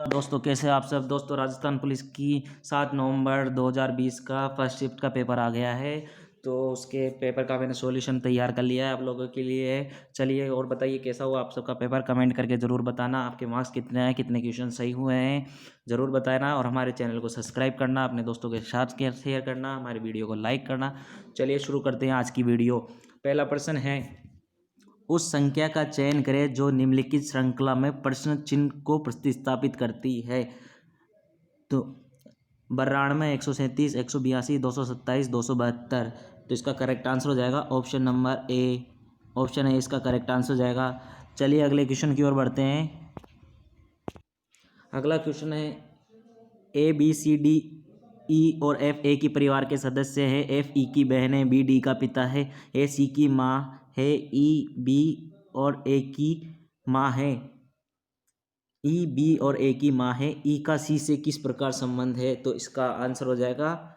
दोस्तों, कैसे आप सब दोस्तों। राजस्थान पुलिस की 7 नवंबर 2020 का फर्स्ट शिफ्ट का पेपर आ गया है। तो उसके पेपर का मैंने सॉल्यूशन तैयार कर लिया है आप लोगों के लिए। चलिए और बताइए कैसा हुआ आप सबका पेपर। कमेंट करके ज़रूर बताना आपके मार्क्स कितने हैं, कितने क्वेश्चन सही हुए हैं, ज़रूर बताना। और हमारे चैनल को सब्सक्राइब करना, अपने दोस्तों के साथ शेयर करना, हमारी वीडियो को लाइक करना। चलिए शुरू करते हैं आज की वीडियो। पहला प्रश्न है, उस संख्या का चयन करें जो निम्नलिखित श्रृंखला में प्रश्न चिन्ह को प्रतिस्थापित करती है। तो 92, 137, 182, 227, 272। तो इसका करेक्ट आंसर हो जाएगा option number A. Option A इसका करेक्ट आंसर हो जाएगा। चलिए अगले क्वेश्चन की ओर बढ़ते हैं। अगला क्वेश्चन है, A B C D E और एफ ए की परिवार के सदस्य है। एफ ई की बहन है, बी डी का पिता है, ए सी की माँ है, ई बी और ए की माँ है। ई बी और ए की माँ है। ई का सी से किस प्रकार संबंध है। तो इसका आंसर हो जाएगा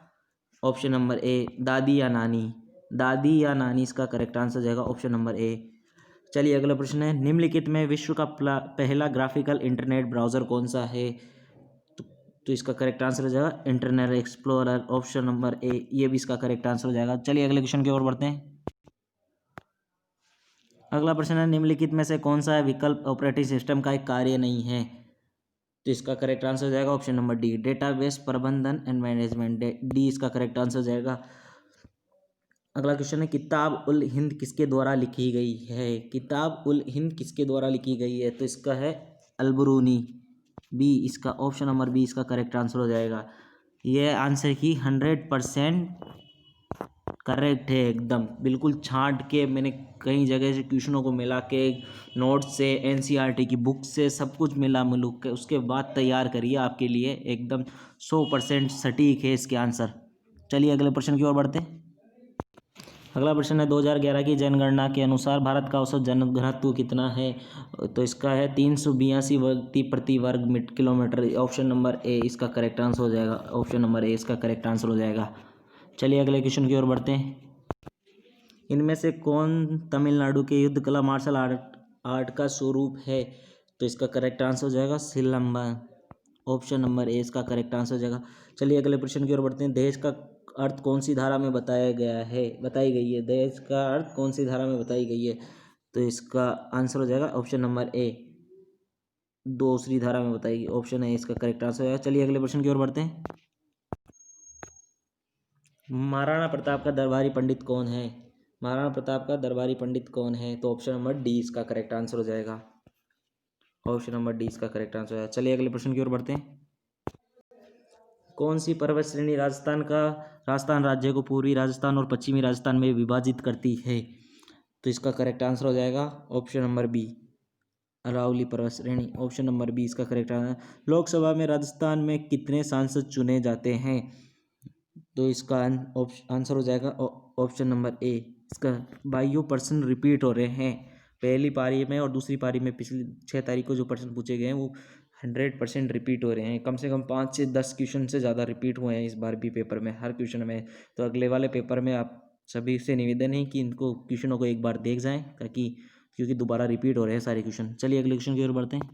ऑप्शन नंबर ए, दादी या नानी। दादी या नानी इसका करेक्ट आंसर हो जाएगा ऑप्शन नंबर ए। चलिए अगला प्रश्न है, निम्नलिखित में विश्व का पहला ग्राफिकल इंटरनेट ब्राउज़र कौन सा है। तो इसका करेक्ट आंसर हो जाएगा इंटरनेट एक्सप्लोरर, ऑप्शन नंबर ए। ये भी इसका करेक्ट आंसर हो जाएगा। चलिए अगले क्वेश्चन की ओर बढ़ते हैं। अगला प्रश्न है, निम्नलिखित में से कौन सा विकल्प ऑपरेटिंग सिस्टम का एक कार्य नहीं है। तो इसका करेक्ट आंसर हो जाएगा ऑप्शन नंबर डी, डेटाबेस प्रबंधन एंड मैनेजमेंट। डी इसका करेक्ट आंसर हो जाएगा। अगला क्वेश्चन है, किताब उल हिंद किसके द्वारा लिखी गई है। किताब उल हिंद किसके द्वारा लिखी गई है। तो इसका है अलबरूनी। बी इसका ऑप्शन नंबर बी इसका करेक्ट आंसर हो जाएगा। यह आंसर ही 100% करेक्ट है, एकदम बिल्कुल छांट के मैंने कई जगह से क्वेश्चनों को मिला के, नोट्स से, एनसीईआरटी की बुक से, सब कुछ मिला मिलू के उसके बाद तैयार करिए आपके लिए। एकदम 100% सटीक है इसके आंसर। चलिए अगले प्रश्न की ओर बढ़ते हैं। अगला प्रश्न है, 2011 की जनगणना के अनुसार भारत का औसत जनघनत्व कितना है। तो इसका है 382 व्यक्ति प्रति वर्ग किलोमीटर। ऑप्शन नंबर ए इसका करेक्ट आंसर हो जाएगा। ऑप्शन नंबर ए इसका करेक्ट आंसर हो जाएगा। चलिए अगले क्वेश्चन की ओर बढ़ते हैं। इनमें से कौन तमिलनाडु के युद्ध कला मार्शल आर्ट का स्वरूप है। तो इसका करेक्ट आंसर हो जाएगा सिलंबा। ऑप्शन नंबर ए इसका करेक्ट आंसर हो जाएगा। चलिए अगले प्रश्न की ओर बढ़ते हैं। देश का अर्थ कौन सी धारा में बताई गई है। देश का अर्थ कौन सी धारा में बताई गई है। तो इसका आंसर हो जाएगा ऑप्शन नंबर ए, दूसरी धारा में बताएगी। ऑप्शन ए इसका करेक्ट आंसर हो जाएगा। चलिए अगले प्रश्न की ओर बढ़ते हैं। महाराणा प्रताप का दरबारी पंडित कौन है। महाराणा प्रताप का दरबारी पंडित कौन है। तो ऑप्शन नंबर डी इसका करेक्ट आंसर हो जाएगा। ऑप्शन नंबर डी इसका करेक्ट आंसर है। चलिए अगले प्रश्न की ओर बढ़ते हैं। कौन सी पर्वत श्रेणी राजस्थान राज्य को पूर्वी राजस्थान और पश्चिमी राजस्थान में विभाजित करती है। तो इसका करेक्ट आंसर हो जाएगा ऑप्शन नंबर बी, अरावली पर्वत श्रेणी। ऑप्शन नंबर बी इसका करेक्ट आंसर। लोकसभा में राजस्थान में कितने सांसद चुने जाते हैं। तो इसका आंसर हो जाएगा ऑप्शन नंबर ए, इसका 22% रिपीट हो रहे हैं। पहली पारी में और दूसरी पारी में पिछली 6 तारीख को जो प्रश्न पूछे गए हैं वो 100% रिपीट हो रहे हैं। कम से कम 5 से 10 क्वेश्चन से ज़्यादा रिपीट हुए हैं इस बार भी पेपर में, हर क्वेश्चन में। तो अगले वाले पेपर में आप सभी से निवेदन है कि इनको क्वेश्चनों को एक बार देख जाएं, ताकि क्योंकि दोबारा रिपीट हो रहे हैं सारे क्वेश्चन। चलिए अगले क्वेश्चन की ओर बढ़ते हैं।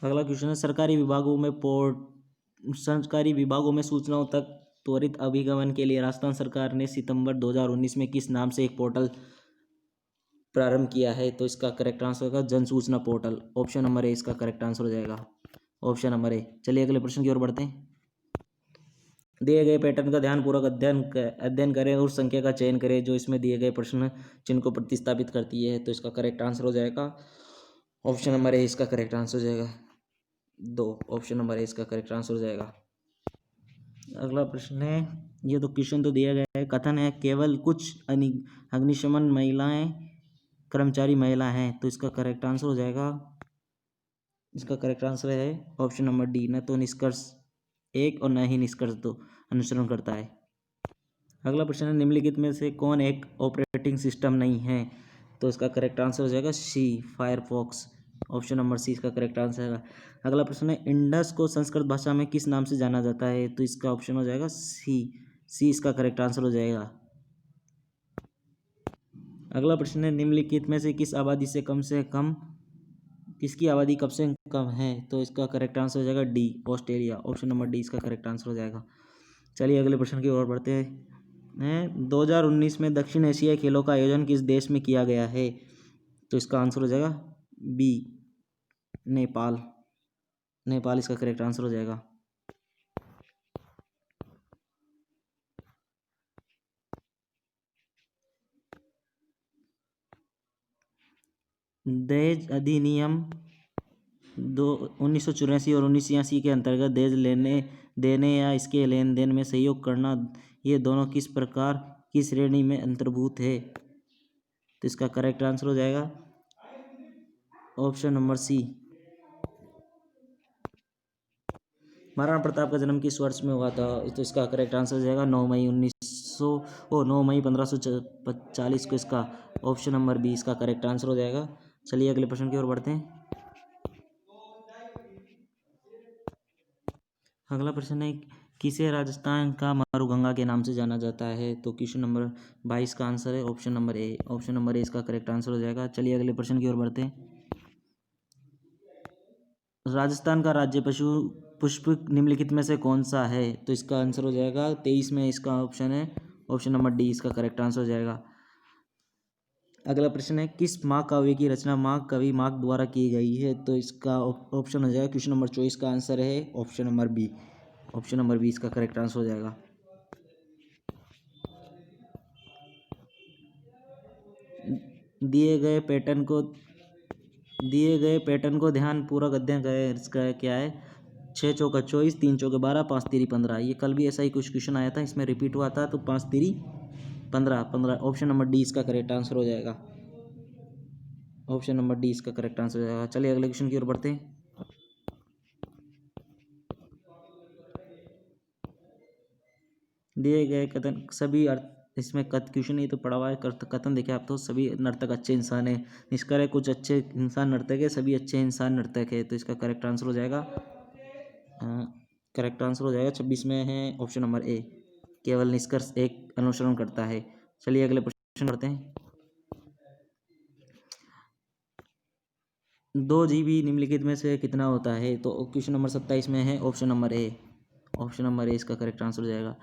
अगला क्वेश्चन है, सरकारी विभागों में सूचनाओं तक त्वरित अभिगमन के लिए राजस्थान सरकार ने सितंबर 2019 में किस नाम से एक पोर्टल प्रारंभ किया है। तो इसका करेक्ट आंसर होगा जन सूचना पोर्टल। ऑप्शन नंबर ए इसका करेक्ट आंसर हो जाएगा। ऑप्शन नंबर ए। चलिए अगले प्रश्न की ओर बढ़ते हैं। दिए गए पैटर्न का ध्यानपूर्वक अध्ययन करें और संख्या का चयन करें जो इसमें दिए गए प्रश्न चिन्ह को प्रतिस्थापित करती है। तो इसका करेक्ट आंसर हो जाएगा ऑप्शन नंबर ए इसका करेक्ट आंसर हो जाएगा। ऑप्शन नंबर ए इसका करेक्ट आंसर हो जाएगा। अगला प्रश्न है, ये तो क्वेश्चन तो दिया गया है। कथन है, केवल कुछ अग्निशमन महिलाएं कर्मचारी महिला हैं। तो इसका करेक्ट आंसर हो जाएगा, इसका करेक्ट आंसर है ऑप्शन नंबर डी, न तो निष्कर्ष एक और न ही निष्कर्ष दो अनुसरण करता है। अगला प्रश्न है, निम्नलिखित में से कौन एक ऑपरेटिंग सिस्टम नहीं है। तो इसका करेक्ट आंसर हो जाएगा सी, फायरफॉक्स। ऑप्शन नंबर सी इसका करेक्ट आंसर है। अगला प्रश्न है, इंडस को संस्कृत भाषा में किस नाम से जाना जाता है। तो इसका ऑप्शन हो जाएगा सी इसका करेक्ट आंसर हो जाएगा। अगला प्रश्न है, निम्नलिखित में से किस आबादी से कम किसकी आबादी कब से कम है? तो इसका करेक्ट आंसर हो जाएगा D, Australia. Option number D इसका करेक्ट आंसर हो जाएगा। चलिए अगले प्रश्न की ओर बढ़ते हैं। 2019 में दक्षिण एशियाई खेलों का आयोजन किस देश में किया गया है? तो इसका आंसर हो जाएगा बी, नेपाल। नेपाल इसका करेक्ट आंसर हो जाएगा। दहेज अधिनियम 1984 और 1986 के अंतर्गत दहेज लेने देने या इसके लेन देन में सहयोग करना, ये दोनों किस प्रकार की श्रेणी में अंतर्भूत है? तो इसका करेक्ट आंसर हो जाएगा option number C. Maharana Pratap का जन्म किस वर्ष में हुआ था? तो इसका करेक्ट आंसर हो जाएगा 9 मई 1540 को। इसका ऑप्शन नंबर बी इसका करेक्ट आंसर हो जाएगा। चलिए अगले प्रश्न की ओर बढ़ते हैं। अगला प्रश्न है, किसे राजस्थान का मारूगंगा के नाम से जाना जाता है? तो क्वेश्चन नंबर 22 का आंसर है ऑप्शन नंबर ए। ऑप्शन नंबर ए इसका करेक्ट आंसर हो जाएगा। चलिए अगले प्रश्न की ओर बढ़ते हैं। राजस्थान का राज्य पशु पुष्प निम्नलिखित में से कौन सा है? तो इसका आंसर हो जाएगा 23 में इसका ऑप्शन है ऑप्शन नंबर डी इसका करेक्ट आंसर हो जाएगा। अगला प्रश्न है, किस महाकाव्य की रचना महाकवि मार्क द्वारा की गई है? तो इसका ऑप्शन हो जाएगा क्वेश्चन नंबर 24 का आंसर है option number B. Option number B इसका करेक्ट आंसर हो जाएगा। दिए गए पैटर्न को ध्यान पूर्वक अध्ययन करें। इसका क्या है? 6 चौका 24, 3 चौके 12, 5 तिरी 15। ये कल भी ऐसा ही कुछ क्वेश्चन आया था, इसमें रिपीट हुआ था। तो 5 तिरी 15। ऑप्शन नंबर डी इसका करेक्ट आंसर हो जाएगा। ऑप्शन नंबर डी इसका करेक्ट आंसर हो जाएगा। चलिए अगले क्वेश्चन की ओर बढ़ते हैं। दिए गए कथन सभी अर्थ, इसमें क्वेश्चन ही तो पड़ा हुआ है। कथन देखिए आप, तो सभी नर्तक अच्छे इंसान है। निष्कर्ष कुछ अच्छे इंसान नर्तक है, सभी अच्छे इंसान नर्तक है। तो इसका करेक्ट आंसर हो जाएगा 26 में है ऑप्शन नंबर ए। केवल निष्कर्ष एक अनुसरण करता है। चलिए अगले प्रश्न करते हैं। 2 GB निम्नलिखित में से कितना होता है? तो क्वेश्चन नंबर 27 में है ऑप्शन नंबर ए। ऑप्शन नंबर ए इसका करेक्ट आंसर हो जाएगा।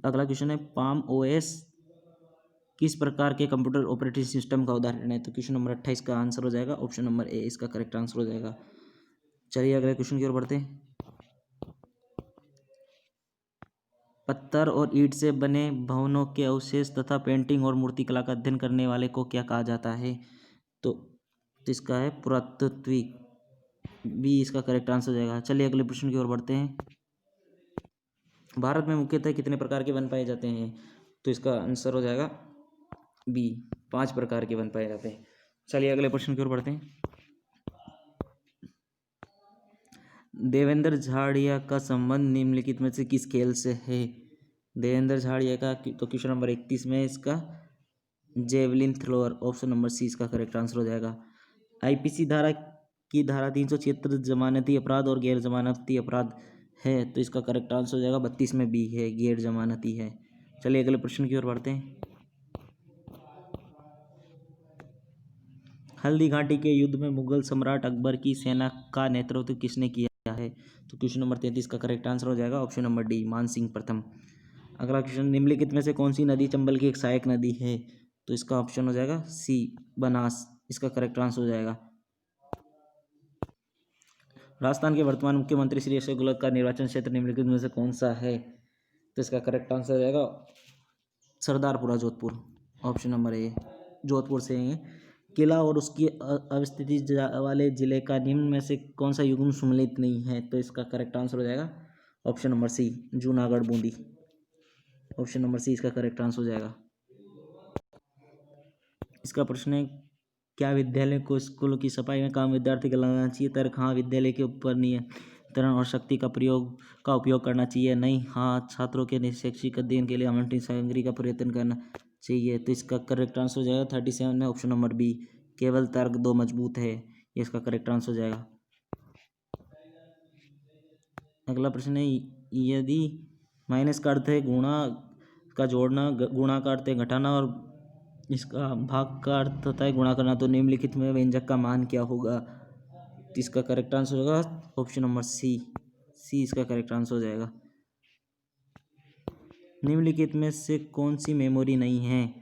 अगला क्वेश्चन है, पाम OS किस प्रकार के कंप्यूटर ऑपरेटिंग सिस्टम का उदाहरण है? तो क्वेश्चन नंबर 28 का आंसर हो जाएगा ऑप्शन नंबर ए इसका करेक्ट आंसर हो जाएगा। चलिए अगले क्वेश्चन की ओर बढ़ते हैं। पत्थर और ईंट से बने भवनों के अवशेष तथा पेंटिंग और मूर्तिकला का अध्ययन करने वाले को क्या कहा जाता है? तो इसका है पुरातत्विक। बी इसका करेक्ट आंसर हो जाएगा। चलिए अगले प्रश्न की ओर बढ़ते हैं। भारत में मुख्यतः कितने प्रकार के वन पाए जाते हैं? तो इसका आंसर हो जाएगा बी, 5 प्रकार के वन पाए जाते हैं। चलिए अगले प्रश्न की ओर बढ़ते हैं। देवेंद्र झाड़िया का संबंध निम्नलिखित में से किस खेल से है? देवेंद्र झाड़िया का तो क्वेश्चन नंबर 31 में इसका javelin thrower. Option number C इसका करेक्ट आंसर हो जाएगा। IPC धारा 376 जमानती अपराध और गैर जमानती अपराध है। तो इसका करेक्ट आंसर हो जाएगा 32 में बी है, गैर जमानती है। चलिए अगले प्रश्न की ओर बढ़ते हैं। हल्दी घाटी के युद्ध में मुगल सम्राट अकबर की सेना का नेतृत्व किसने किया है? तो क्वेश्चन नंबर 33 का करेक्ट आंसर हो जाएगा ऑप्शन नंबर डी, मान सिंह प्रथम। अगला क्वेश्चन, निम्नलिखित में से कौन सी नदी चंबल की एक सहायक नदी है? तो इसका ऑप्शन हो जाएगा सी, बनास। इसका करेक्ट आंसर हो जाएगा। राजस्थान के वर्तमान मुख्यमंत्री श्री अशोक गहलोत का निर्वाचन क्षेत्र निम्नलिखित में से कौन सा है? तो इसका करेक्ट आंसर हो जाएगा सरदारपुरा, जोधपुर। ऑप्शन नंबर ए, जोधपुर से है। किला और उसकी अवस्थिति वाले जिले का निम्न में से कौन सा युग्म सम्मिलित नहीं है? तो इसका करेक्ट आंसर हो जाएगा option number C, Junagadh Bundi. Option number C इसका करेक्ट आंसर हो जाएगा। इसका प्रश्न है, क्या विद्यालय को स्कूलों की सफाई में काम विद्यार्थी को लगाना चाहिए? तर्क हाँ, विद्यालय के ऊपर नियंत्रण और शक्ति का उपयोग करना चाहिए। नहीं, हाँ, छात्रों के शैक्षिक अध्ययन के लिए आवंटित सामग्री का प्रयत्न करना चाहिए। तो इसका करेक्ट आंसर हो जाएगा 37 में ऑप्शन नंबर बी, केवल तर्क 2 मजबूत है। ये इसका करेक्ट आंसर हो जाएगा। अगला प्रश्न है, यदि माइनस का अर्थ है गुणा का जोड़ना, गुणा का अर्थ है घटाना और इसका भाग का अर्थ होता है गुणा करना, तो निम्नलिखित में व्यंजक का मान क्या होगा? तो इसका करेक्ट आंसर होगा ऑप्शन नंबर सी। सी इसका करेक्ट आंसर हो जाएगा। निम्नलिखित में से कौन सी मेमोरी नहीं है?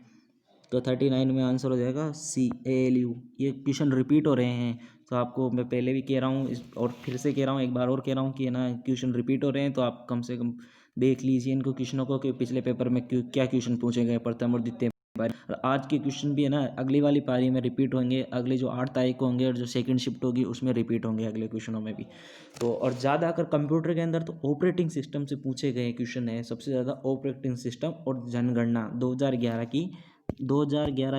तो 39 में आंसर हो जाएगा सी ALU। ये क्वेश्चन रिपीट हो रहे हैं, तो आपको मैं पहले भी कह रहा हूँ और फिर से कह रहा हूँ, एक बार और कह रहा हूँ कि ना क्वेश्चन रिपीट हो रहे हैं, तो आप कम से कम देख लीजिए इनको क्वेश्चनों को कि पिछले पेपर में क्या क्वेश्चन पूछे गए प्रथम और द्वितीय पारी। और आज के क्वेश्चन भी है ना अगली वाली पारी में रिपीट होंगे, अगले जो 8 तारीख को होंगे और जो सेकंड शिफ्ट होगी उसमें रिपीट होंगे अगले क्वेश्चनों में भी। तो और ज़्यादा अगर कंप्यूटर के अंदर तो ऑपरेटिंग सिस्टम से पूछे गए क्वेश्चन है सबसे ज़्यादा, ऑपरेटिंग सिस्टम और जनगणना 2011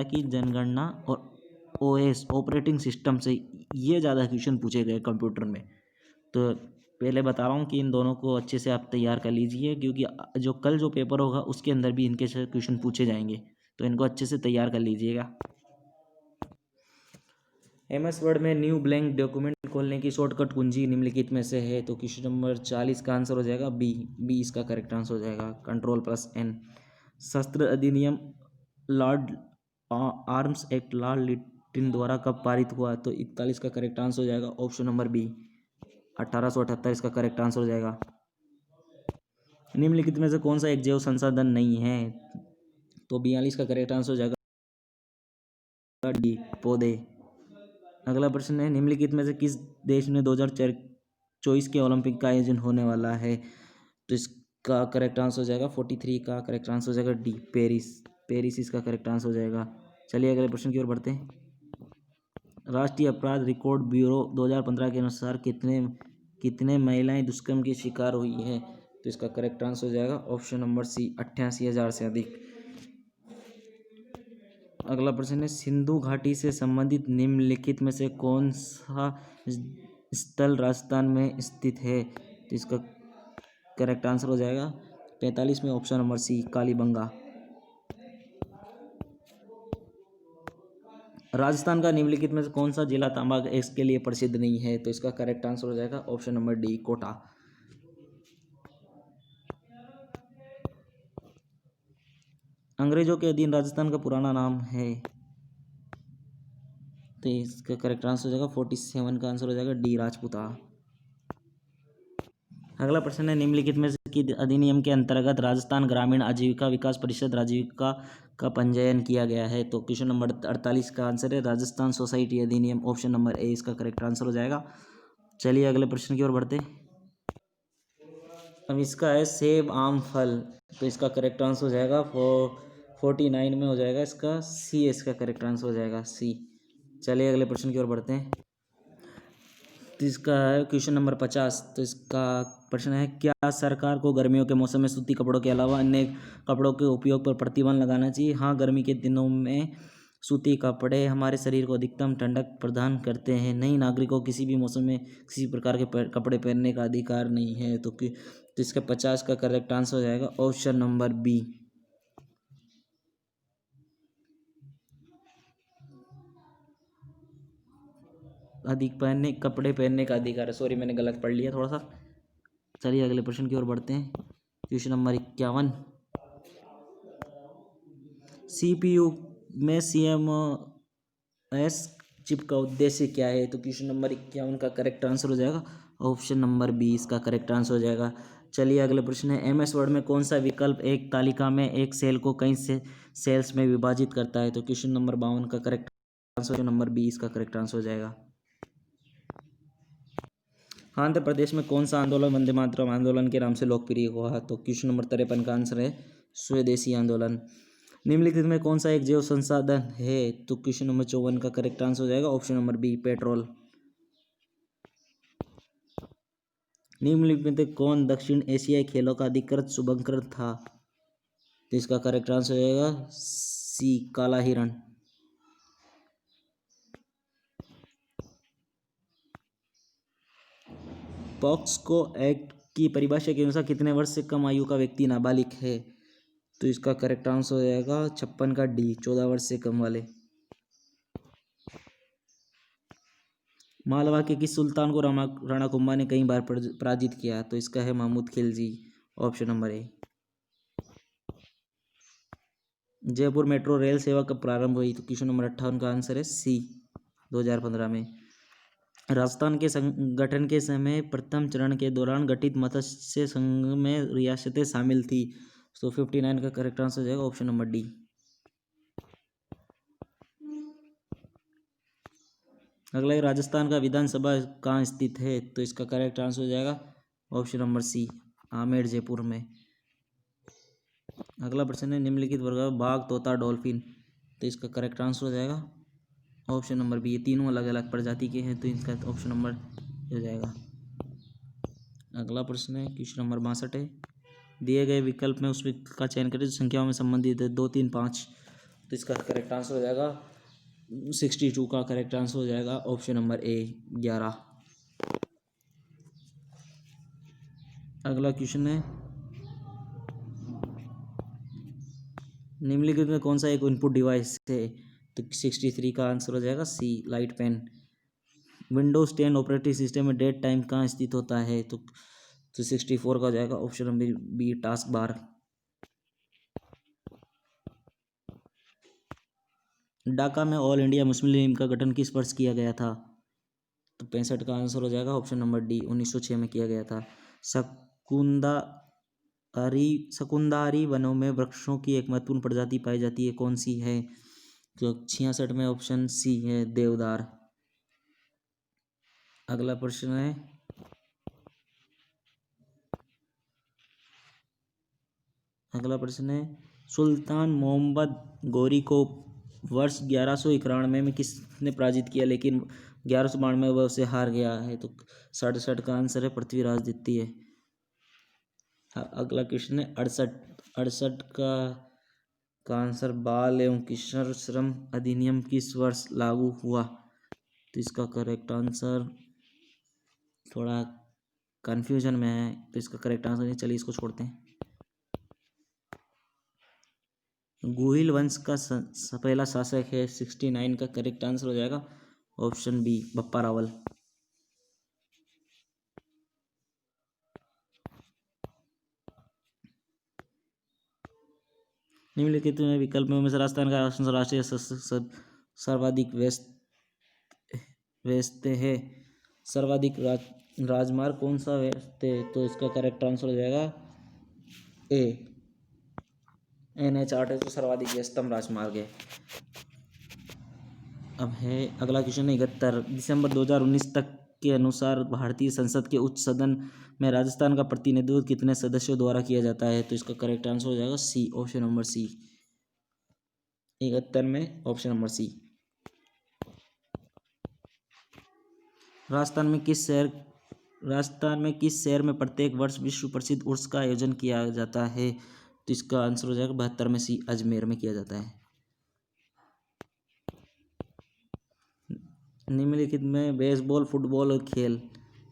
की जनगणना और OS ऑपरेटिंग सिस्टम से ये ज़्यादा क्वेश्चन पूछे गए कंप्यूटर में। तो पहले बता रहा हूँ कि इन दोनों को अच्छे से आप तैयार कर लीजिए, क्योंकि जो कल जो पेपर होगा उसके अंदर भी इनके से क्वेश्चन पूछे जाएंगे, तो इनको अच्छे से तैयार कर लीजिएगा। MS वर्ड में न्यू ब्लैंक डॉक्यूमेंट खोलने की शॉर्टकट कुंजी निम्नलिखित में से है? तो क्वेश्चन नंबर 40 का आंसर हो जाएगा बी इसका करेक्ट आंसर हो जाएगा, Ctrl+N। शस्त्र अधिनियम Lord arms act Lord Latin द्वारा कब पारित हुआ? तो 41 का करेक्ट आंसर हो जाएगा ऑप्शन नंबर बी, 1878 इसका करेक्ट आंसर हो जाएगा। निम्नलिखित में से कौन सा एक जैव संसाधन नहीं है? तो 42 का करेक्ट आंसर हो जाएगा डी, पौधे। अगला प्रश्न है, निम्नलिखित में से किस देश में 2024 के ओलंपिक का आयोजन होने वाला है? तो इसका करेक्ट आंसर हो जाएगा 43 का करेक्ट आंसर हो जाएगा डी, पेरिस इसका करेक्ट आंसर हो जाएगा। चलिए अगले प्रश्न की ओर बढ़ते हैं। राष्ट्रीय अपराध रिकॉर्ड ब्यूरो 2015 के अनुसार कितने महिलाएं दुष्कर्म की शिकार हुई है? तो इसका करेक्ट आंसर हो जाएगा ऑप्शन नंबर सी, 88,000 से अधिक। अगला प्रश्न है, सिंधु घाटी से संबंधित निम्नलिखित में से कौन सा स्थल राजस्थान में स्थित है? तो इसका करेक्ट आंसर हो जाएगा 45 में option number C, Kalibanga. Rajasthan का निम्नलिखित में से कौन सा जिला तांबा गैस के लिए प्रसिद्ध नहीं है? तो इसका करेक्ट आंसर हो जाएगा ऑप्शन नंबर डी, कोटा। अंग्रेजों के अधीन राजस्थान का पुराना नाम है? तो इसका करेक्ट आंसर हो जाएगा 47 का आंसर हो जाएगा डी, राजपूता। अगला प्रश्न है, निम्नलिखित में से किस अधिनियम के अंतर्गत राजस्थान ग्रामीण आजीविका विकास परिषद राजीविका का पंजीयन किया गया है? तो क्वेश्चन नंबर 48 का आंसर है राजस्थान सोसाइटी अधिनियम, ऑप्शन नंबर ए इसका करेक्ट आंसर हो जाएगा। चलिए अगले प्रश्न की ओर बढ़ते। अब इसका है सेब आम फल, तो इसका करेक्ट आंसर हो जाएगा 49 में हो जाएगा इसका सी, इसका करेक्ट आंसर हो जाएगा सी। चलिए अगले प्रश्न की ओर बढ़ते हैं। तो इसका है क्वेश्चन नंबर 50। तो इसका प्रश्न है, क्या सरकार को गर्मियों के मौसम में सूती कपड़ों के अलावा अन्य कपड़ों के उपयोग पर प्रतिबंध लगाना चाहिए? हाँ, गर्मी के दिनों में सूती कपड़े हमारे शरीर को अधिकतम ठंडक प्रदान करते हैं। नई नागरिकों को किसी भी मौसम में किसी प्रकार के कपड़े पहनने का अधिकार नहीं है। तो इसका 50 का करेक्ट आंसर हो जाएगा ऑप्शन नंबर बी। कपड़े पहनने का अधिकार है, सॉरी मैंने गलत पढ़ लिया थोड़ा सा। चलिए अगले प्रश्न की ओर बढ़ते हैं। क्वेश्चन नंबर 51, CPU में CMOS चिप का उद्देश्य क्या है? तो क्वेश्चन नंबर 51 का करेक्ट आंसर हो जाएगा ऑप्शन नंबर बी, इसका करेक्ट आंसर हो जाएगा। चलिए अगले प्रश्न है, MS वर्ड में कौन सा विकल्प एक तालिका में एक सेल को कई सेल्स में विभाजित करता है? तो क्वेश्चन नंबर 52 का करेक्ट आंसर नंबर बी, इसका करेक्ट आंसर हो जाएगा। आंध्र प्रदेश में कौन सा आंदोलन वंदे मातरम आंदोलन के नाम से लोकप्रिय हुआ? तो क्वेश्चन नंबर 53 का आंसर है स्वदेशी आंदोलन। निम्नलिखित में कौन सा एक जैव संसाधन है? तो क्वेश्चन नंबर 54 का करेक्ट आंसर हो जाएगा ऑप्शन नंबर बी, पेट्रोल। निम्नलिखित में कौन दक्षिण एशियाई खेलों का अधिकृत शुभंकर था? तो इसका करेक्ट आंसर हो जाएगा सी, काला हिरण। पॉक्सो एक्ट की परिभाषा के अनुसार कितने वर्ष से कम आयु का व्यक्ति नाबालिग है? तो इसका करेक्ट आंसर हो जाएगा 56 का डी, 14 वर्ष से कम वाले। मालवा के किस सुल्तान को राणा कुंभा ने कई बार पराजित किया? तो इसका है Mahmud Khilji, option number A. Jaipur metro rail सेवा कब प्रारंभ हुई? तो क्वेश्चन नंबर 58 का आंसर है सी, 2015 में। राजस्थान के संगठन के समय प्रथम चरण के दौरान गठित मत्स्य संघ में रियासतें शामिल थी। तो 59 का करेक्ट आंसर हो जाएगा ऑप्शन नंबर डी। अगला, राजस्थान का विधानसभा कहाँ स्थित है? तो इसका करेक्ट आंसर हो जाएगा option number C, Amer Jaipur में। अगला प्रश्न है, निम्नलिखित वर्ग बाघ, तोता, डॉल्फिन। तो इसका करेक्ट आंसर हो जाएगा ऑप्शन नंबर बी। ये तीनों अलग अलग प्रजाति के हैं, तो इसका ऑप्शन नंबर हो जाएगा। अगला प्रश्न है, क्वेश्चन नंबर 62 है, दिए गए विकल्प में उस विकल्प का चयन करें जो संख्याओं में संबंधित है, 2, 3, 5। तो इसका करेक्ट आंसर हो जाएगा 62 का करेक्ट आंसर हो जाएगा ऑप्शन नंबर ए, 11। अगला क्वेश्चन है, निम्नलिखित में कौन सा एक इनपुट डिवाइस है? तो 63 का आंसर हो जाएगा C, light pen. Windows 10 operating system में डेट टाइम कहाँ स्थित होता है? तो 64 का हो जाएगा option number B, task bar. Dhaka में ऑल इंडिया मुस्लिम लीग का गठन किस वर्ष किया गया था? तो 65 का आंसर हो जाएगा ऑप्शन नंबर डी, 1906 में किया गया था। शकुंदारी वनों में वृक्षों की एक महत्वपूर्ण प्रजाति पाई जाती है, कौन सी है? तो 66 में ऑप्शन सी है, देवदार। अगला प्रश्न है, सुल्तान मोहम्मद गौरी को वर्ष 1191 में किसने पराजित किया, लेकिन 1192 में वह उसे हार गया है? तो 67 का आंसर है, पृथ्वीराज द्वितीय। अगला क्वेश्चन है, अड़सठ का आंसर, बाल एवं किशोर श्रम अधिनियम किस वर्ष लागू हुआ? तो इसका करेक्ट आंसर थोड़ा कंफ्यूजन में है, तो इसका करेक्ट आंसर नहीं, चलिए इसको छोड़ते हैं। गुहिल वंश का पहला शासक है, 69 का करेक्ट आंसर हो जाएगा ऑप्शन बी, बप्पा रावल। निम्नलिखित में विकल्प में से राजस्थान का राष्ट्रीय सर्वाधिक व्यस्त है, सर्वाधिक राजमार्ग कौन सा व्यस्त है? तो इसका करेक्ट आंसर हो जाएगा ए, NH 8 तो सर्वाधिक व्यस्तम राजमार्ग है। अब है अगला क्वेश्चन 71, दिसंबर 2019 तक के अनुसार भारतीय संसद के उच्च सदन में राजस्थान का प्रतिनिधित्व कितने सदस्यों द्वारा किया जाता है? तो इसका करेक्ट आंसर हो जाएगा सी, ऑप्शन नंबर सी, 71 में ऑप्शन नंबर सी। राजस्थान में किस शहर में प्रत्येक वर्ष विश्व प्रसिद्ध उर्स का आयोजन किया जाता है? तो इसका आंसर हो जाएगा 72 में सी, अजमेर में किया जाता है। निम्नलिखित में बेसबॉल, फुटबॉल और खेल,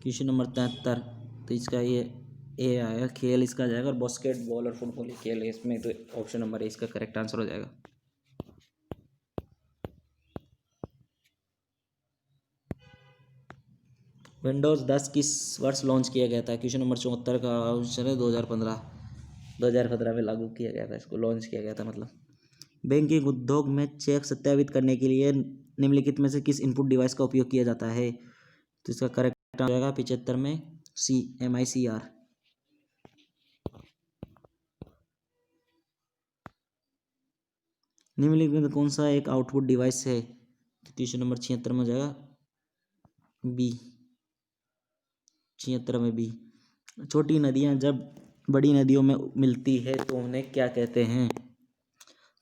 क्वेश्चन नंबर 73। तो इसका ये ए आएगा, खेल इसका जाएगा, और बास्केटबॉल और फुटबॉल खेल है इसमें, तो ऑप्शन नंबर ए इसका करेक्ट आंसर हो जाएगा। विंडोज़ 10 किस वर्ष लॉन्च किया गया था? क्वेश्चन नंबर 74 का आंसर है 2015 में लागू किया गया था, इसको लॉन्च किया गया था मतलब। बैंकिंग उद्योग में चेक सत्यापित करने के लिए निम्नलिखित में से किस इनपुट डिवाइस का उपयोग किया जाता है? तो इसका करेक्ट हो जाएगा 75 में सी, MICR। निम्नलिखित में कौन सा एक आउटपुट डिवाइस है? क्वेश्चन नंबर 76 में हो जाएगा बी, 76 में बी। छोटी नदियां जब बड़ी नदियों में मिलती है तो उन्हें क्या कहते हैं?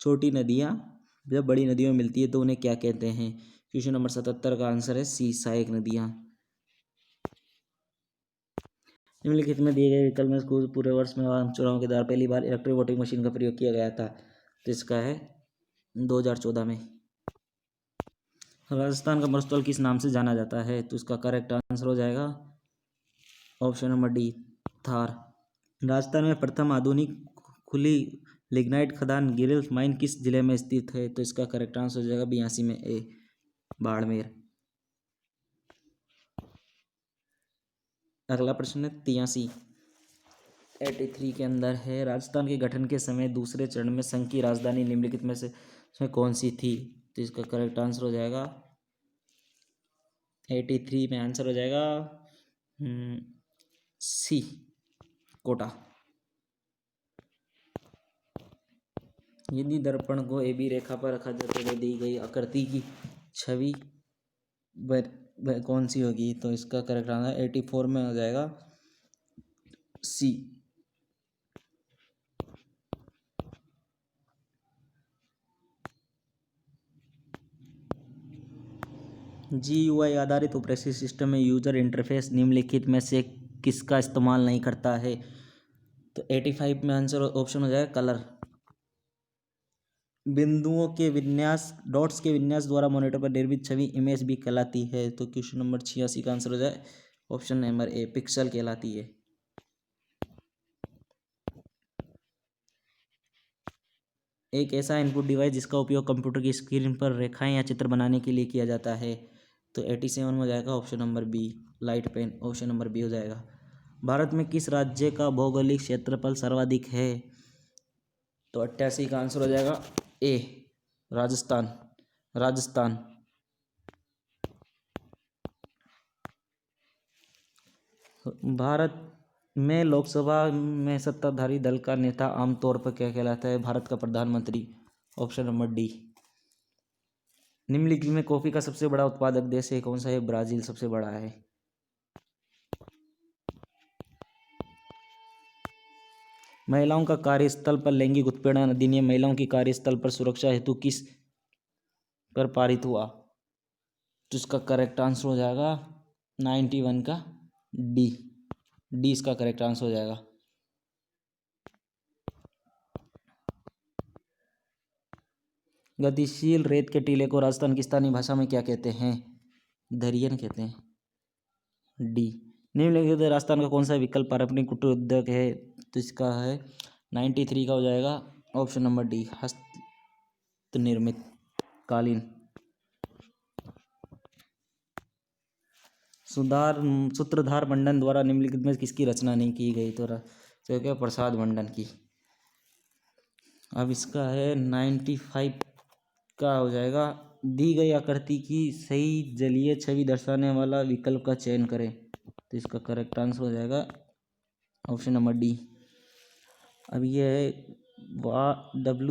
छोटी नदियां जब बड़ी नदियों में मिलती है तो उन्हें क्या कहते हैं? क्वेश्चन नंबर 77 का आंसर है सी, सहायक नदियां। निम्नलिखित में दिए गए विकल्प में पूरे वर्ष में चुनाव के दौरान पहली बार इलेक्ट्रॉनिक वोटिंग मशीन का प्रयोग किया गया था? तो इसका है 2014 में। राजस्थान का मरुस्थल किस नाम से जाना जाता है? तो इसका करेक्ट आंसर हो जाएगा option number D, Thar. Rajasthan में प्रथम आधुनिक खुली लिग्नाइट खदान गिरिल्स माइन किस जिले में स्थित है? तो इसका करेक्ट आंसर हो जाएगा 82 में ए, बाड़मेर। अगला प्रश्न है 83 के अंदर है, राजस्थान के गठन के समय दूसरे चरण में संघ की राजधानी निम्नलिखित में से कौन सी थी? तो इसका करेक्ट आंसर हो जाएगा 83 में आंसर हो जाएगा सी, कोटा। यदि दर्पण को ए बी रेखा पर रखा जाए तो दी गई आकृति की छवि वह कौन सी होगी? तो इसका करेक्ट आंसर 84 में हो जाएगा सी। GUI आधारित ऑपरेटिंग सिस्टम में यूजर इंटरफेस निम्नलिखित में से किसका इस्तेमाल नहीं करता है? तो 85 में आंसर ऑप्शन हो जाएगा कलर। बिंदुओं के विन्यास, डॉट्स के विन्यास द्वारा मॉनिटर पर निर्मित छवि इमेज भी कहलाती है। तो क्वेश्चन नंबर 86 का आंसर हो जाए ऑप्शन नंबर ए, पिक्सल कहलाती है। एक ऐसा इनपुट डिवाइस जिसका उपयोग कंप्यूटर की स्क्रीन पर रेखाएं या चित्र बनाने के लिए किया जाता है। तो 87 में हो जाएगा option number B, light pen. Option number B हो जाएगा। भारत में किस राज्य का भौगोलिक क्षेत्रफल सर्वाधिक है? तो 88 का आंसर हो जाएगा ए, राजस्थान। राजस्थान। भारत में लोकसभा में सत्ताधारी दल का नेता आमतौर पर क्या कहलाता है? भारत का प्रधानमंत्री। Option number D. निम्नलिखित में कॉफी का सबसे बड़ा उत्पादक देश है कौन सा है? ब्राजील सबसे बड़ा है। महिलाओं का कार्यस्थल पर लैंगिक उत्पीड़न अधिनियम महिलाओं की कार्यस्थल पर सुरक्षा हेतु किस पर पारित हुआ? तो इसका करेक्ट आंसर हो जाएगा 91 का डी। डी इसका करेक्ट आंसर हो जाएगा। गतिशील रेत के टीले को राजस्थान की स्थानीय भाषा में क्या कहते हैं? दरियन कहते हैं। डी। निम्नलिखित राजस्थान का कौन सा विकल्प पारंपरिक कुटीर उद्योग है? तो इसका है 93 का हो जाएगा ऑप्शन नंबर डी, हस्त निर्मित कालीन। सूत्रधार मंडन द्वारा निम्नलिखित में किसकी रचना नहीं की गई? तो क्या प्रसाद मंडन की। अब इसका है 95 का हो जाएगा दी गई आकृति की सही जलीय छवि दर्शाने वाला विकल्प का चयन करें। तो इसका करेक्ट आंसर हो जाएगा ऑप्शन नंबर डी। अब ये है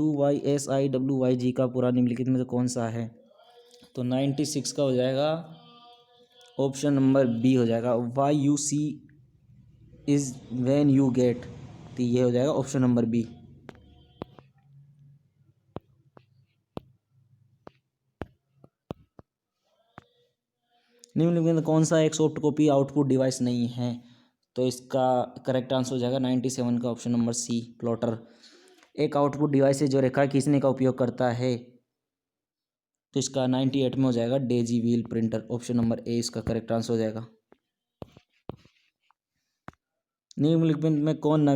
WYSIWYG का पूरा निम्नलिखित में से कौन सा है? तो 96 का हो जाएगा ऑप्शन नंबर बी हो जाएगा। Y U C is when you get. तो ये हो जाएगा ऑप्शन नंबर बी। निम्नलिखित में कौन सा एक सॉफ्ट कॉपी आउटपुट डिवाइस नहीं है? तो इसका करेक्ट आंसर हो जाएगा 97 का ऑप्शन नंबर सी, प्लॉटर। एक आउटपुट डिवाइस है जो रेखा खींचने का उपयोग करता है। तो इसका 98 में हो जाएगा Daisy wheel printer. Option number ए इसका करेक्ट आंसर हो जाएगा। निम्नलिखित में कौन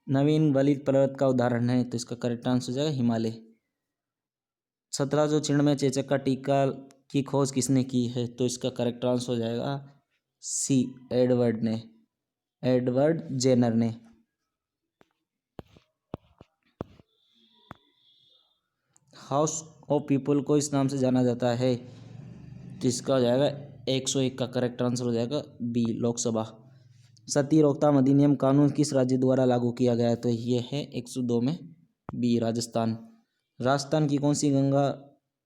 नवीन वलित पर्वत का उदाहरण है? तो इसका करेक्ट आंसर हो जाएगा हिमालय। 1794 चेचक का टीका की खोज किसने की है? तो इसका करेक्ट आंसर हो जाएगा सी, एडवर्ड जेनर ने। हाउस ऑफ पीपल को इस नाम से जाना जाता है। तो इसका हो जाएगा 101 का करेक्ट आंसर हो जाएगा बी, लोकसभा। सती रोकथाम अधिनियम कानून किस राज्य द्वारा लागू किया गया? तो ये है 102 में बी, राजस्थान। राजस्थान की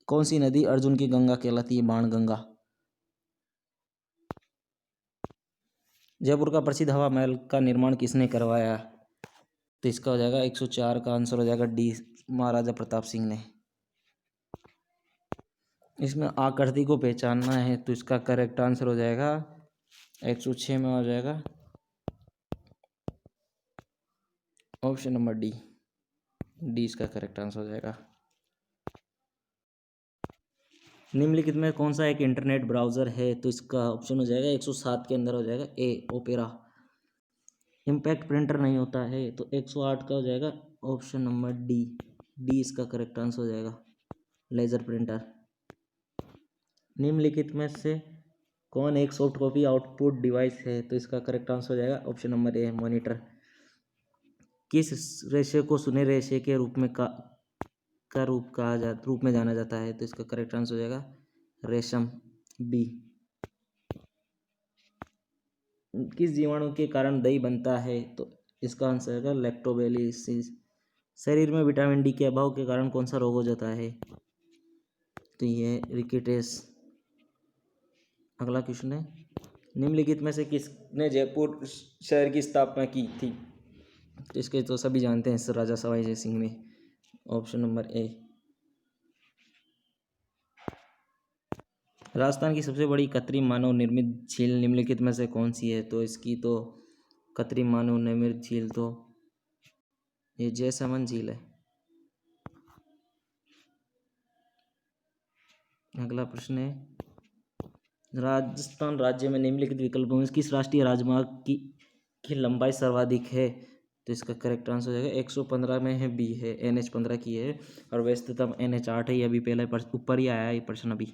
कौन सी नदी अर्जुन की गंगा कहलाती है? बाणगंगा। जयपुर का प्रसिद्ध हवा महल का निर्माण किसने करवाया? तो इसका हो जाएगा 104 का आंसर हो जाएगा डी, महाराजा प्रताप सिंह ने। इसमें आकृति को पहचानना है तो इसका करेक्ट आंसर हो जाएगा 106 में हो जाएगा ऑप्शन नंबर डी। डी इसका करेक्ट आंसर हो जाएगा। निम्नलिखित में कौन सा एक इंटरनेट ब्राउजर है? तो इसका ऑप्शन हो जाएगा 107 के अंदर हो जाएगा ए, ओपेरा। इम्पैक्ट प्रिंटर नहीं होता है तो 108 का हो जाएगा ऑप्शन नंबर डी। डी इसका करेक्ट आंसर हो जाएगा, लेजर प्रिंटर। निम्नलिखित में से कौन एक सॉफ्ट कॉपी आउटपुट डिवाइस है? तो इसका करेक्ट आंसर हो जाएगा ऑप्शन नंबर ए, मॉनिटर। किस रेशे को सुनहरे रेशे के रूप में जाना जाता है? तो इसका करेक्ट आंसर हो जाएगा रेशम, बी। किस जीवाणु के कारण दही बनता है? तो इसका आंसर है लैक्टोबैसिलस। शरीर में विटामिन डी के अभाव के कारण कौन सा रोग हो जाता है? तो ये रिकेट्स। अगला क्वेश्चन है, निम्नलिखित में से किसने जयपुर शहर की स्थापना की थी? तो इसके तो सभी जानते हैं, राजा सवाई जय सिंह ने। ऑप्शन नंबर ए। राजस्थान की सबसे बड़ी कृत्रिम मानव निर्मित झील निम्नलिखित में से कौन सी है? तो इसकी तो कृत्रिम मानव निर्मित झील तो ये जयसमंद झील है। अगला प्रश्न है, राजस्थान राज्य में निम्नलिखित विकल्पों में किस राष्ट्रीय राजमार्ग की लंबाई सर्वाधिक है? तो इसका करेक्ट आंसर हो जाएगा 115 में है, बी है, NH 15 की है। और व्यस्ततम NH 8 है। ये अभी पहले ऊपर ही आया है ये प्रश्न अभी।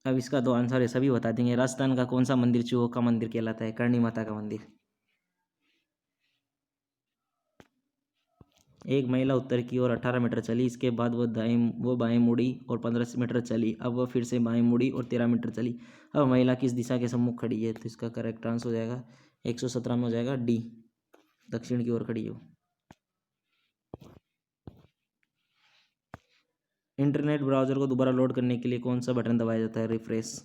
अब इसका दो आंसर है, सभी बता देंगे। राजस्थान का कौन सा मंदिर चूहों का मंदिर कहलाता है? करणी माता का मंदिर। एक महिला उत्तर की ओर 18 मीटर चली, इसके बाद वो बाएं मुड़ी और 15 मीटर चली। अब वह फिर से बाएं मुड़ी और 13 मीटर चली। अब महिला किस दिशा के सम्मुख खड़ी है? तो इसका करेक्ट आंसर हो जाएगा 117 में हो जाएगा डी, दक्षिण की ओर खड़ी हो। इंटरनेट ब्राउजर को दोबारा लोड करने के लिए कौन सा बटन दबाया जाता है? रिफ्रेश।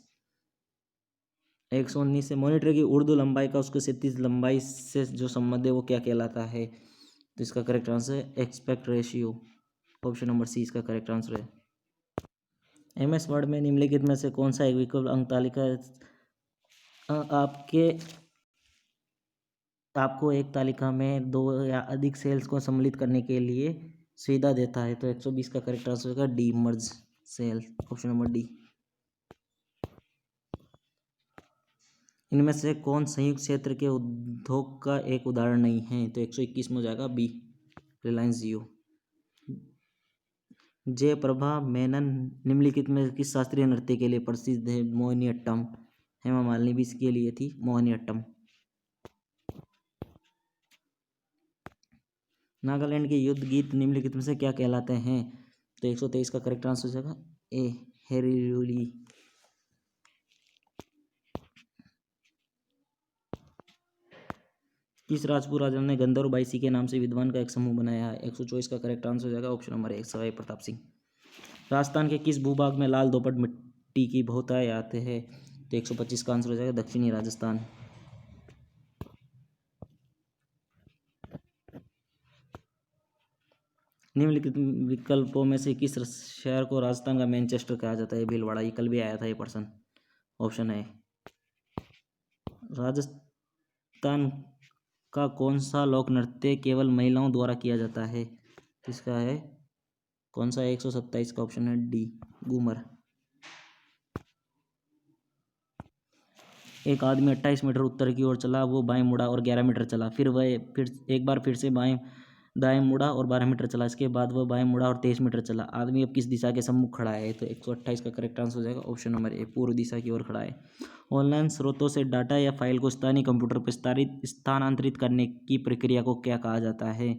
119 से मॉनिटर की उर्दू लंबाई का उसके 37 लंबाई से जो संबंध है वो क्या कहलाता है? तो इसका करेक्ट आंसर है aspect ratio. Option number C इसका करेक्ट आंसर है। MS वर्ड में निम्नलिखित में से कौन सा एक विकल्प अंक तालिका आपको एक तालिका में दो या अधिक सेल्स को सम्मिलित करने के लिए सुविधा देता है? तो 120 का करेक्ट आंसर होगा D, merge cell. Option number D. इनमें से कौन संयुक्त क्षेत्र के उद्योग का एक उदाहरण नहीं है? तो 121 में हो जाएगा बी, रिलायंस जियो। जयप्रभा मेनन निम्नलिखित में किस शास्त्रीय नृत्य के लिए प्रसिद्ध है? मोहिनीअट्टम। हेमा मालिनी भी इसके लिए थी, मोहिनीअट्टम। नागालैंड के युद्ध गीत निम्नलिखित में से क्या कहलाते हैं? तो 123 का करेक्ट आंसर हो जाएगा ए, हेरियुली। किस राजपूत राजा ने गंधर्व बाईसी के नाम से विद्वान का एक समूह बनाया है? 124 का करेक्ट आंसर हो जाएगा ऑप्शन नंबर एक, सवाई प्रताप सिंह। राजस्थान के किस भूभाग में लाल दोपट मिट्टी की बहुतायत आते हैं? तो 125 का आंसर हो जाएगा दक्षिणी राजस्थान। निम्नलिखित विकल्पों में से किस शहर को राजस्थान का मैनचेस्टर कहा जाता है? भीलवाड़ा। ये कल भी आया था ये प्रश्न। ऑप्शन है, राजस्थान का कौन सा लोक नृत्य केवल महिलाओं द्वारा किया जाता है? इसका है कौन सा? 127 का ऑप्शन है डी, घूमर। एक आदमी 28 मीटर उत्तर की ओर चला, वो बाएं मुड़ा और 11 मीटर चला। फिर एक बार फिर से दाएं मुड़ा और 12 मीटर चला। इसके बाद वह बाएं मुड़ा और 23 मीटर चला। आदमी अब किस दिशा के सम्मुख खड़ा है? तो 128 का करेक्ट आंसर हो जाएगा ऑप्शन नंबर ए, पूर्व दिशा की ओर खड़ा है। ऑनलाइन स्रोतों से डाटा या फाइल को स्थानीय कंप्यूटर पर स्थानांतरित करने की प्रक्रिया को क्या कहा जाता है?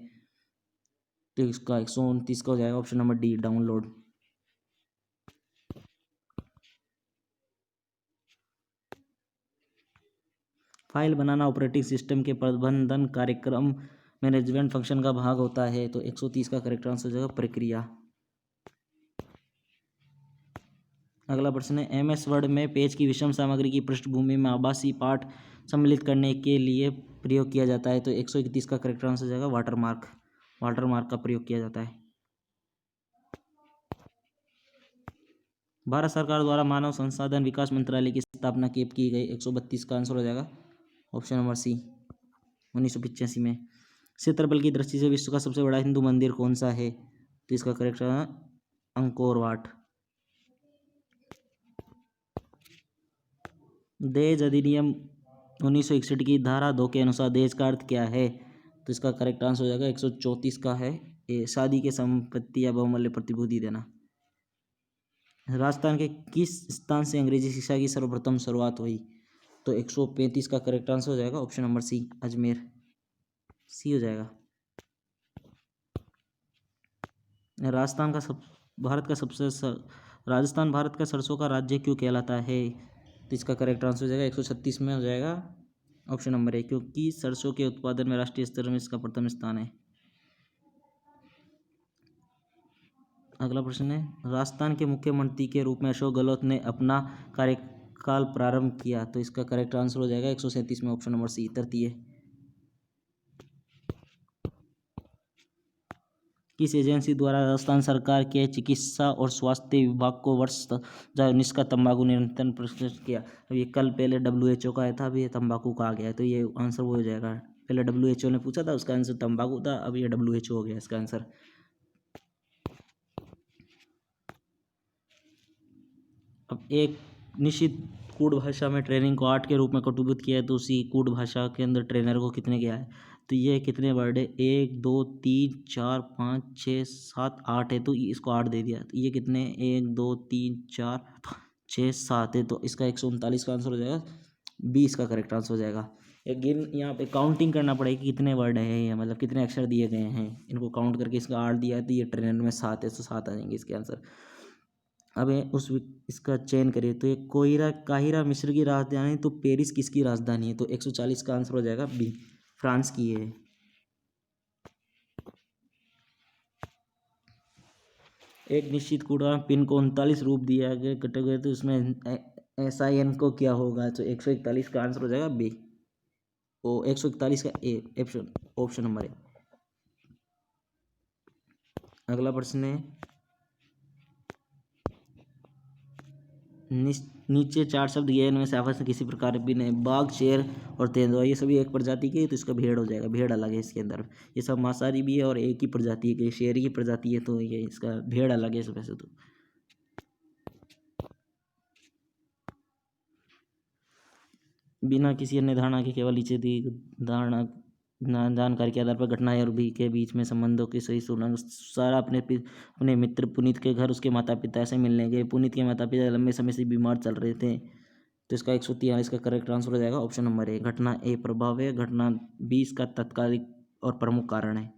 तो इसका 129 का हो जाएगा option number D, download. File बनाना ऑपरेटिंग सिस्टम के प्रबंधन कार्यक्रम मैनेजमेंट फंक्शन का भाग होता है। तो 130 का करेक्ट आंसर हो जाएगा प्रक्रिया। अगला प्रश्न है, MS वर्ड में पेज की विषम सामग्री की पृष्ठभूमि में आभासी पाठ सम्मिलित करने के लिए प्रयोग किया जाता है। तो 131 का करेक्ट आंसर हो जाएगा वाटरमार्क। वाटरमार्क का प्रयोग किया जाता है। भारत सरकार द्वारा मानव संसाधन विकास मंत्रालय की स्थापना कब की गई? 132 का आंसर हो जाएगा ऑप्शन नंबर सी, 1985 में। क्षेत्रफल की दृष्टि से विश्व का सबसे बड़ा हिंदू मंदिर कौन सा है? तो इसका करेक्ट है अंकोर वाट। दहेज अधिनियम 1961 की धारा 2 के अनुसार दहेज का अर्थ क्या है? तो इसका करेक्ट आंसर हो जाएगा 134 का है ए, शादी के संपत्ति या बहुमूल्य प्रतिभूति देना। राजस्थान के किस स्थान से अंग्रेजी शिक्षा की सर्वप्रथम शुरुआत हुई? तो 135 का करेक्ट आंसर हो जाएगा ऑप्शन नंबर सी, अजमेर। सी हो जाएगा। राजस्थान भारत का सरसों का राज्य क्यों कहलाता है? तो इसका करेक्ट आंसर हो जाएगा 136 में हो जाएगा ऑप्शन नंबर ए, क्योंकि सरसों के उत्पादन में राष्ट्रीय स्तर में इसका प्रथम स्थान है। अगला प्रश्न है, राजस्थान के मुख्यमंत्री के रूप में अशोक गहलोत ने अपना कार्यकाल प्रारंभ किया। तो इसका करेक्ट आंसर हो जाएगा 137 में ऑप्शन नंबर सी, तृतीय। किस एजेंसी द्वारा राजस्थान सरकार के चिकित्सा और स्वास्थ्य विभाग को वर्ष 2019 का तंबाकू नियंत्रण पुरस्कृत किया? अब ये कल पहले WHO का आया था, अभी ये तंबाकू का आ गया है, तो ये आंसर वो हो जाएगा। पहले WHO ने पूछा था, उसका आंसर तंबाकू था, अब ये WHO हो गया इसका आंसर। अब एक निश्चित कूट भाषा में ट्रेनिंग को 8 के रूप में कटुबुत किया है, तो उसी कूट भाषा के अंदर ट्रेनर को कितने किया है? तो ये कितने वर्ड है? 1 2 3 4 5 6 7 8 है, तो इसको 8 दे दिया। तो ये कितने? 1 2 3 4 5 6 7 है, तो इसका 139 का आंसर हो जाएगा। 20 का करेक्ट आंसर हो जाएगा। अगेन यहाँ पे काउंटिंग करना पड़ेगा कि कितने वर्ड है ये, मतलब कितने अक्षर दिए गए हैं, इनको काउंट करके इसका 8 दिया है, तो ये ट्रेनर में 7 है, तो 7 आ जाएंगे इसके आंसर। अब इसका चयन करिए, तो ये काहिरा मिस्र की राजधानी, तो पेरिस किसकी राजधानी है? तो 140 का आंसर हो जाएगा बी, फ्रांस की है। एक निश्चित कूड़ा पिन को 39 रूप दिया गया कटे गए, तो उसमें SIN को क्या होगा? तो 141 का आंसर हो जाएगा बी, ओ 141 का ए, ऑप्शन नंबर ए। अगला प्रश्न है, नीचे 4 शब्द ये, इनमें से आपस में किसी प्रकार भी नहीं। बाघ, शेर और तेंदुआ, ये सभी एक प्रजाति के, तो इसका भेड़ हो जाएगा। भेड़ अलग है इसके अंदर, ये सब मांसाहारी भी है और एक ही प्रजाति है, शेर की प्रजाति है, तो ये इसका भेड़ अलग है वैसे तो। बिना किसी अन्य धारणा के केवल नीचे दी धारणा जानकारी के आधार पर घटना और भी के बीच में संबंधों की सही सुना। सारा अपने मित्र पुनीत के घर उसके माता पिता से मिलने गए। पुनीत के माता पिता लंबे समय से बीमार चल रहे थे, तो इसका 143 का करेक्ट आंसर हो जाएगा ऑप्शन नंबर ए। घटना ए प्रभाव है, घटना बी इसका तत्कालिक और प्रमुख कारण है।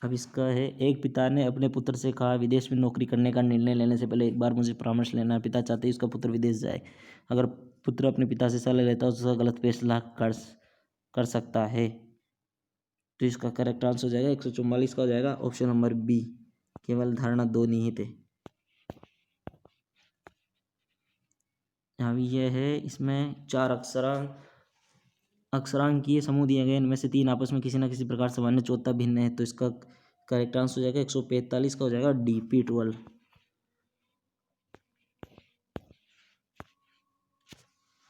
अब इसका है, एक पिता ने अपने पुत्र से कहा, विदेश में नौकरी करने का निर्णय लेने से पहले एक बार मुझे परामर्श लेना है। पिता चाहते उसका पुत्र विदेश जाए। अगर पुत्र अपने पिता से सलाह लेता है तो उसका गलत फैसला कर सकता है, तो इसका करेक्ट आंसर हो जाएगा 144 का हो जाएगा ऑप्शन नंबर बी, केवल धारणा 2 निहित है। यहाँ यह है, इसमें 4 अक्षरांकीय समूह दिए गए, इनमें से 3 आपस में किसी न किसी प्रकार सामान्य, चौथा भिन्न है, तो इसका करेक्ट आंसर हो जाएगा 145 का हो जाएगा डी, P12।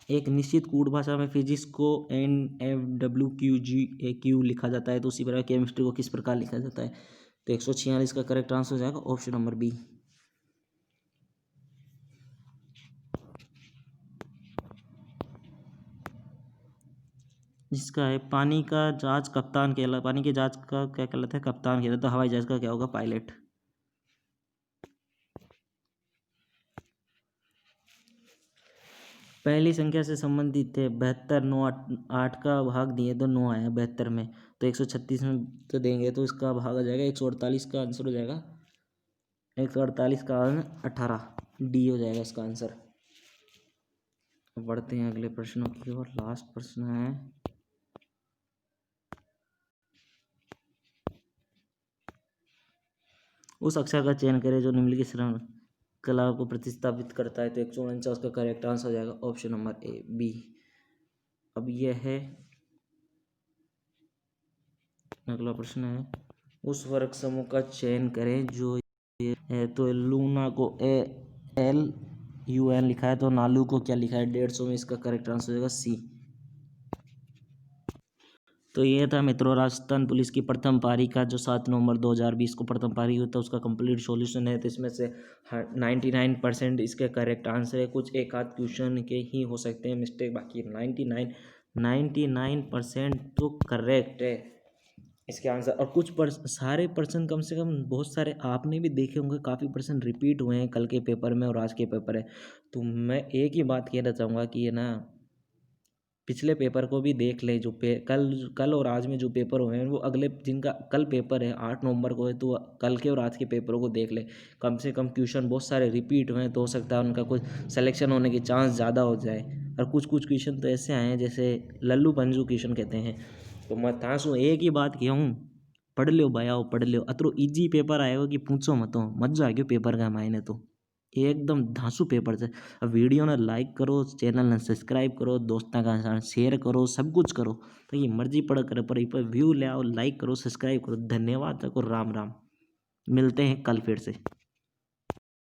एक निश्चित कूट भाषा में फिजिक्स को NFWQGAQ लिखा जाता है, तो उसी प्रकार केमिस्ट्री को किस प्रकार लिखा जाता है? तो 146 का करेक्ट आंसर हो जाएगा ऑप्शन नंबर बी। जिसका है, पानी के जहाज का क्या कहलाता है? कप्तान कहलाता है। तो हवाई जहाज का क्या होगा? पायलट। पहली संख्या से संबंधित है 72, 9 8 का भाग दिए तो 9 आया 72 में, तो 136 में तो देंगे, तो इसका भाग आ जाएगा 148 का आंसर हो जाएगा 148 का 18, डी हो जाएगा इसका आंसर। बढ़ते हैं अगले प्रश्नों की ओर। लास्ट प्रश्न है, उस अक्षर का चयन करें जो निम्नलिखित श्रृंखला को प्रतिस्थापित करता है। तो 149 का करेक्ट आंसर हो जाएगा ऑप्शन नंबर ए, बी। अब यह है, अगला प्रश्न है, उस वर्ग समूह का चयन करें जो ये है। तो लूना को ALUN लिखा है, तो नालू को क्या लिखा है? 150 में इसका करेक्ट आंसर हो जाएगा सी। तो ये था मित्रों राजस्थान पुलिस की प्रथम पारी का, जो 7 नवंबर 2020 को प्रथम पारी हुई था, उसका कंप्लीट सॉल्यूशन है। तो इसमें से 99% इसके करेक्ट आंसर है। कुछ एक आध क्वेश्चन के ही हो सकते हैं मिस्टेक, बाकी 99% तो करेक्ट है इसके आंसर। और कुछ सारे पर्सन, कम से कम बहुत सारे आपने भी देखे होंगे, काफ़ी पर्सन रिपीट हुए हैं कल के पेपर में और आज के पेपर है। तो मैं एक ही बात कहना चाहूँगा कि ये ना, पिछले पेपर को भी देख ले, जो कल और आज में जो पेपर हुए हैं वो अगले, जिनका कल पेपर है 8 नवंबर को है, तो कल के और आज के पेपरों को देख ले। कम से कम क्वेश्चन बहुत सारे रिपीट हुए हैं, तो हो सकता है उनका कुछ सिलेक्शन होने की चांस ज़्यादा हो जाए। और कुछ कुछ क्वेश्चन तो ऐसे आए हैं जैसे लल्लू पंजू क्वेश्चन कहते हैं। तो मैं तासू एक ही बात किया हूँ, पढ़ लो भैया, पढ़ लो। अतरो इजी पेपर आएगा कि पूछो मत, मजा आ गया पेपर का मायने तो एकदम धांसू पेपर से। अब वीडियो ने लाइक करो, चैनल ने सब्सक्राइब करो, दोस्तों का साथ शेयर करो, सब कुछ करो। तो ये मर्जी पड़ करे पर इस पर व्यू ले आओ, लाइक करो, सब्सक्राइब करो। धन्यवाद, को राम राम। मिलते हैं कल फिर से।